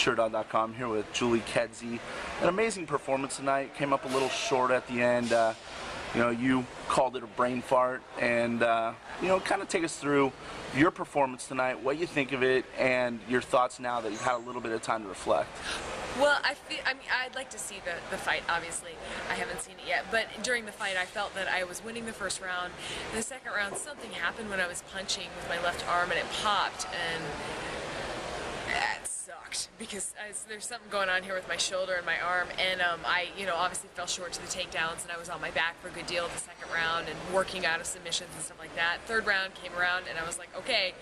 SureDog.com here with Julie Kedzie. An amazing performance tonight. Came up a little short at the end. You know, you called it a brain fart, and you know, kind of take us through your performance tonight, what you think of it, and your thoughts now that you've had a little bit of time to reflect. Well, I mean, I'd like to see the fight, obviously. I haven't seen it yet, but during the fight, I felt that I was winning the first round. In the second round, something happened when I was punching with my left arm, and it popped, and that sucked, because there's something going on here with my shoulder and my arm, and I, you know, obviously fell short to the takedowns, and I was on my back for a good deal of the second round, and working out of submissions and stuff like that. Third round came around, and I was like, okay,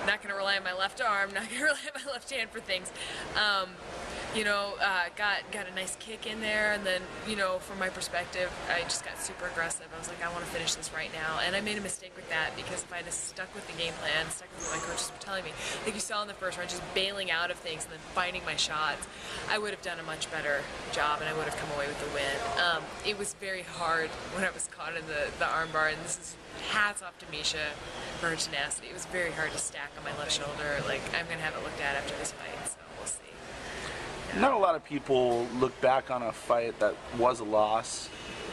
not going to rely on my left arm, not going to rely on my left hand for things. You know, got a nice kick in there, and then, you know, from my perspective, I just got super aggressive. I was like, I want to finish this right now, and I made a mistake with that, because if I had stuck with the game plan, stuck with what my coaches were telling me, like you saw in the first round, just bailing out of things and then finding my shots, I would have done a much better job, and I would have come away with the win. It was very hard when I was caught in the arm bar, and this is hats off to Misha for her tenacity. It was very hard to stack on my left shoulder. Like, I'm going to have it looked at after this fight, so we'll see. Not a lot of people look back on a fight that was a loss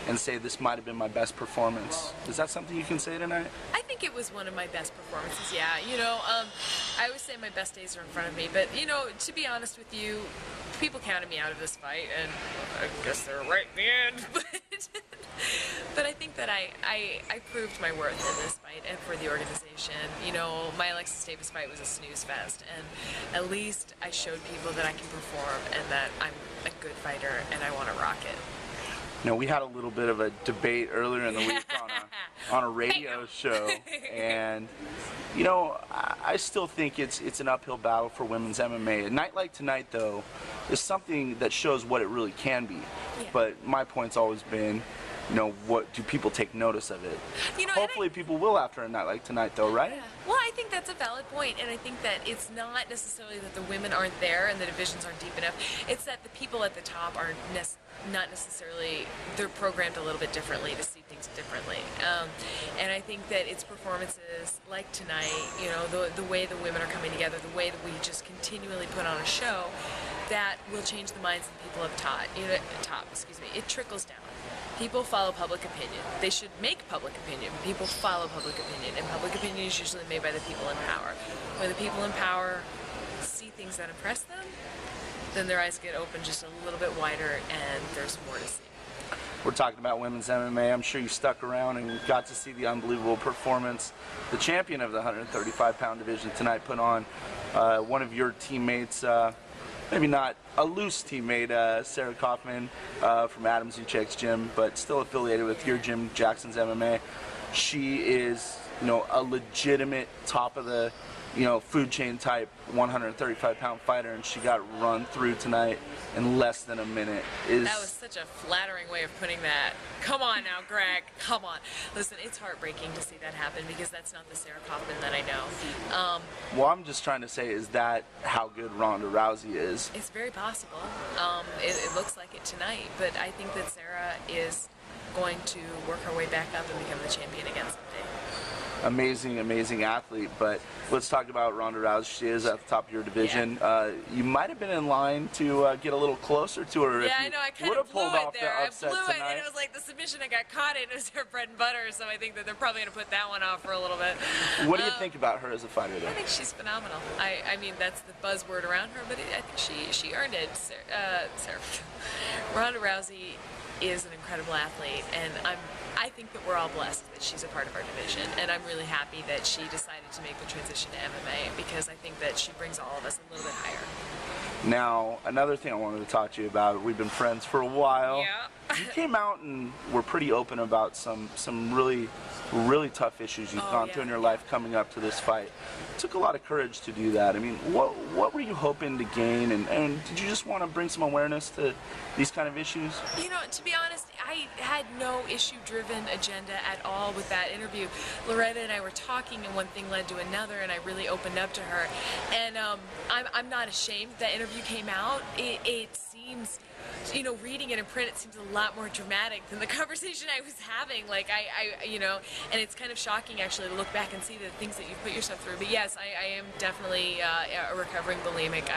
and say this might have been my best performance. Is that something you can say tonight? I think it was one of my best performances, yeah. You know, I always say my best days are in front of me, but, you know, to be honest with you, people counted me out of this fight, and I guess they're right in the end. But I think that I proved my worth in this fight and for the organization. You know, my Alexis Davis fight was a snooze fest, and at least I showed people that I can perform and that I'm a good fighter and I want to rock it. Now, we had a little bit of a debate earlier in the week on a radio show, and you know, I still think it's an uphill battle for women's MMA. A night like tonight, though, is something that shows what it really can be. Yeah. But my point's always been, you know, what do people take notice of it? You know, hopefully people will after a night like tonight, though, right? Yeah. Well, I think that's a valid point, and I think that it's not necessarily that the women aren't there and the divisions aren't deep enough. It's that the people at the top are not necessarily, they're programmed a little bit differently to see things differently. And I think that it's performances like tonight, you know, the way the women are coming together, the way that we just continually put on a show, that will change the minds of the people up top. You know, it trickles down. People follow public opinion. They should make public opinion. People follow public opinion, and public opinion is usually made by the people in power. When the people in power see things that impress them, then their eyes get open just a little bit wider, and there's more to see. We're talking about women's MMA. I'm sure you stuck around and got to see the unbelievable performance the champion of the 135-pound division tonight put on. One of your teammates, maybe not a loose teammate, Sarah Kaufman from Adam Zuchek's gym, but still affiliated with your gym, Jackson's MMA. She is, you know, a legitimate top of the, you know, food chain type 135-pound fighter, and she got run through tonight in less than a minute. That was such a flattering way of putting that. Come on now, Greg. Come on. Listen, it's heartbreaking to see that happen, because that's not the Sarah Kaufman that I know. Well, I'm just trying to say, is that how good Ronda Rousey is? It's very possible. It looks like it tonight, but I think that Sarah is going to work her way back up and become the champion again someday. Amazing, amazing athlete, but let's talk about Ronda Rousey. She is at the top of your division. Yeah. You might have been in line to get a little closer to her. Yeah, I know. I kind of blew it there. I blew it, and it was like the submission I got caught in. It was her bread and butter, so I think that they're probably going to put that one off for a little bit. What do you think about her as a fighter, though? I think she's phenomenal. I mean, that's the buzzword around her, but I think she earned it. Sarah. Ronda Rousey is an incredible athlete, and I think that we're all blessed that she's a part of our division, and I'm really happy that she decided to make the transition to MMA, because I think that she brings all of us a little bit higher. Now, another thing I wanted to talk to you about, we've been friends for a while. Yeah. You came out and were pretty open about some really tough issues you've gone through in your life coming up to this fight. It took a lot of courage to do that. I mean, what were you hoping to gain, and did you just want to bring some awareness to these kind of issues? You know, to be honest, I had no issue-driven agenda at all with that interview. Loretta and I were talking, and one thing led to another, and I really opened up to her. And I'm not ashamed that interview came out. It seems, you know, reading it in print, it seems a lot more dramatic than the conversation I was having. Like, you know, and it's kind of shocking actually to look back and see the things that you put yourself through. But yes, I am definitely a recovering bulimic.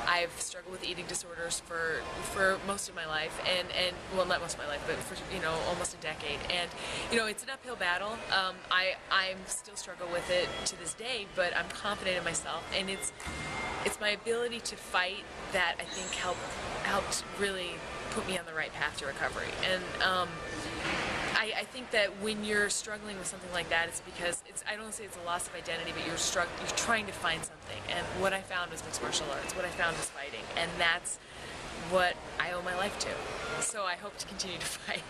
I've struggled with eating disorders for most of my life, and well, not most of my life, but for, you know, almost a decade. And you know, it's an uphill battle. I'm still struggle with it to this day, but I'm confident in myself, and it's my ability to fight that I think helped really put me on the right path to recovery. And I think that when you're struggling with something like that, it's because I don't want to say it's a loss of identity, but you're trying to find something. And what I found was mixed martial arts. What I found was fighting, and that's what I owe my life to. So I hope to continue to fight.